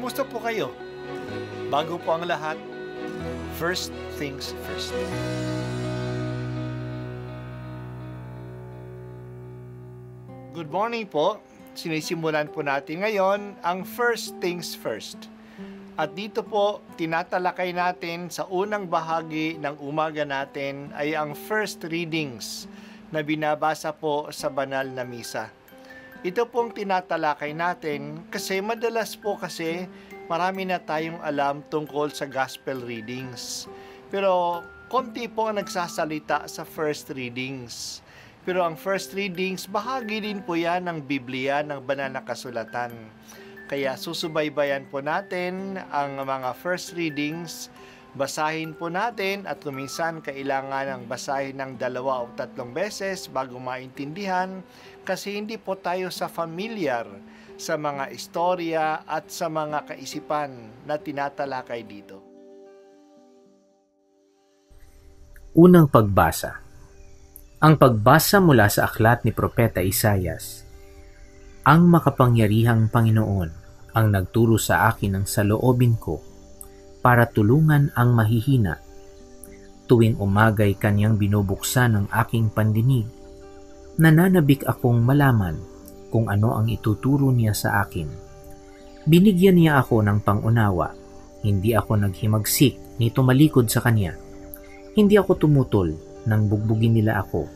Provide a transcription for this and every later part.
Kumusta po kayo? Bago po ang lahat, first things first. Good morning po. Sinisimulan po natin ngayon ang first things first. At dito po, tinatalakay natin sa unang bahagi ng umaga natin ay ang first readings na binabasa po sa banal na misa. Ito pong tinatalakay natin kasi madalas po kasi marami na tayong alam tungkol sa gospel readings. Pero konti po ang nagsasalita sa first readings. Pero ang first readings, bahagi din po yan ng Biblia, ng banal na kasulatan. Kaya susubaybayan po natin ang mga first readings, basahin po natin at kuminsan kailangan ng basahin ng 2 o 3 beses bago maintindihan kasi hindi po tayo familiar sa mga istorya at sa mga kaisipan na tinatalakay dito. Unang pagbasa. Ang pagbasa mula sa aklat ni Propeta Isaias. Ang makapangyarihang Panginoon ang nagturo sa akin ng saloobin ko para tulungan ang mahihina. Tuwing umaga'y kanyang binubuksan ang aking pandinig. Nananabik akong malaman kung ano ang ituturo niya sa akin. Binigyan niya ako ng pangunawa. Hindi ako naghimagsik ni tumalikod sa kanya. Hindi ako tumutol nang bugbugin nila ako.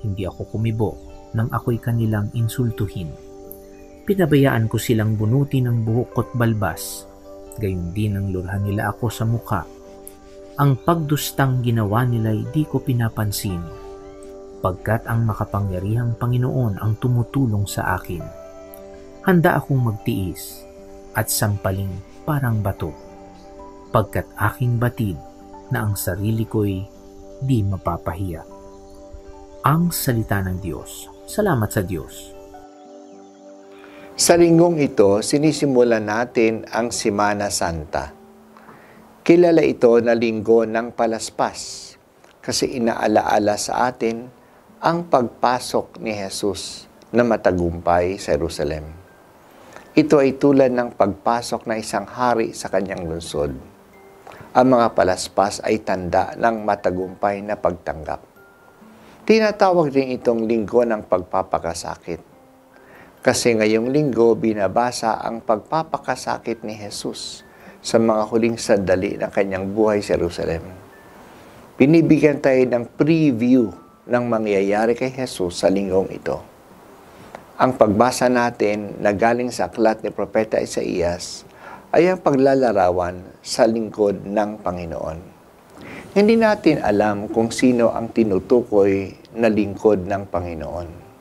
Hindi ako kumibo nang ako'y kanilang insultuhin. Pinabayaan ko silang bunutin ng buhok ko't balbas. Gayon din ang lurhan nila ako sa muka. Ang pagdustang ginawa nila'y di ko pinapansin, pagkat ang makapangyarihang Panginoon ang tumutulong sa akin. Handa akong magtiis at sampaling parang bato, pagkat aking batid na ang sarili ko'y di mapapahiya. Ang salita ng Diyos. Salamat sa Diyos. Sa linggong ito, sinisimulan natin ang Semana Santa. Kilala ito na linggo ng palaspas kasi inaalaala sa atin ang pagpasok ni Jesus na matagumpay sa Jerusalem. Ito ay tulad ng pagpasok na isang hari sa kanyang lungsod. Ang mga palaspas ay tanda ng matagumpay na pagtanggap. Tinatawag din itong linggo ng pagpapakasakit. Kasi ngayong linggo, binabasa ang pagpapakasakit ni Jesus sa mga huling sandali ng kanyang buhay sa Jerusalem. Binibigyan tayo ng preview ng mangyayari kay Jesus sa linggong ito. Ang pagbasa natin na galing sa aklat ni Propeta Isaias ay ang paglalarawan sa lingkod ng Panginoon. Hindi natin alam kung sino ang tinutukoy na lingkod ng Panginoon.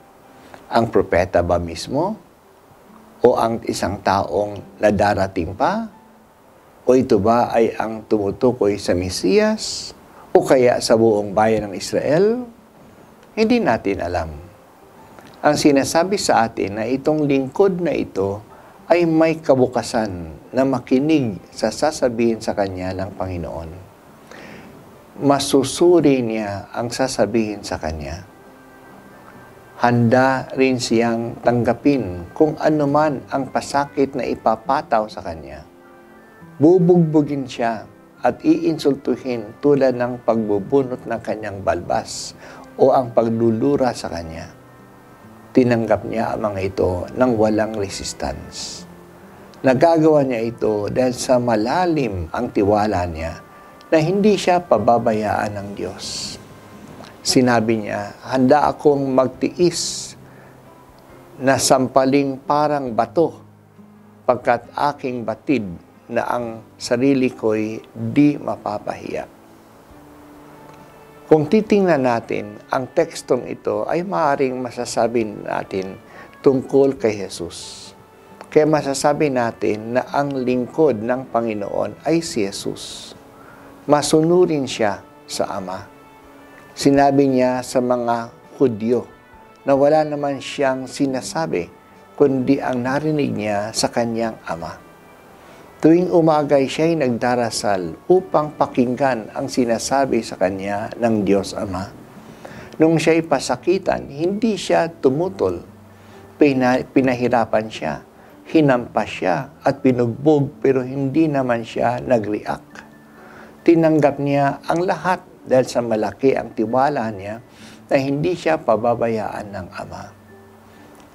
Ang propeta ba mismo? O ang isang taong nadarating pa? O ito ba ay ang tumutukoy sa Mesiyas? O kaya sa buong bayan ng Israel? Hindi natin alam. Ang sinasabi sa atin na itong lingkod na ito ay may kabukasan na makinig sa sasabihin sa kanya ng Panginoon. Masusuri niya ang sasabihin sa kanya. Handa rin siyang tanggapin kung ano man ang pasakit na ipapataw sa kanya. Bubugbugin siya at iinsultuhin tulad ng pagbubunot ng kanyang balbas o ang paglulura sa kanya. Tinanggap niya ang mga ito ng walang resistance. Nagagawa niya ito dahil sa malalim ang tiwala niya na hindi siya pababayaan ng Diyos. Sinabi niya, handa akong magtiis na sampaling parang bato pagkat aking batid na ang sarili ko'y di mapapahiya. Kung titingnan natin, ang tekstong ito ay maaaring masasabi natin tungkol kay Jesus. Kaya masasabi natin na ang lingkod ng Panginoon ay si Jesus. Masunurin siya sa Ama. Sinabi niya sa mga Hudyo na wala naman siyang sinasabi kundi ang narinig niya sa kanyang Ama. Tuwing umagay siya'y nagdarasal upang pakinggan ang sinasabi sa kanya ng Diyos Ama. Nung siya'y pasakitan, hindi siya tumutol. Pinahirapan siya. hinampas siya at binugbog pero hindi naman siya nag-react. Tinanggap niya ang lahat dahil sa malaki ang tiwala niya na hindi siya pababayaan ng Ama.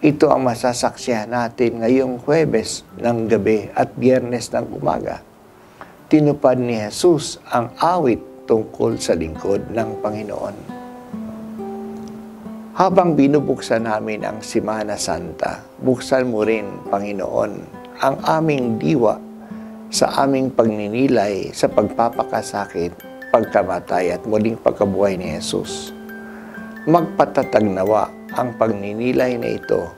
Ito ang masasaksihan natin ngayong Huwebes ng gabi at Biyernes ng umaga. Tinupad ni Jesus ang awit tungkol sa lingkod ng Panginoon. Habang binubuksan namin ang Semana Santa, buksan mo rin, Panginoon, ang aming diwa sa aming pagninilay sa pagpapakasakit, pagkamatay at muling pagkabuhay ni Jesus. Magpatatag nawa ang pagninilay na ito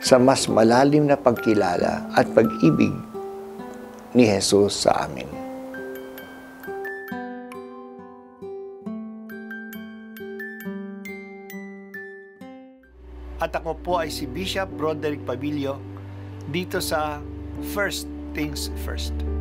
sa mas malalim na pagkilala at pag-ibig ni Jesus sa amin. At ako po ay si Bishop Broderick Pabilio dito sa First Things First.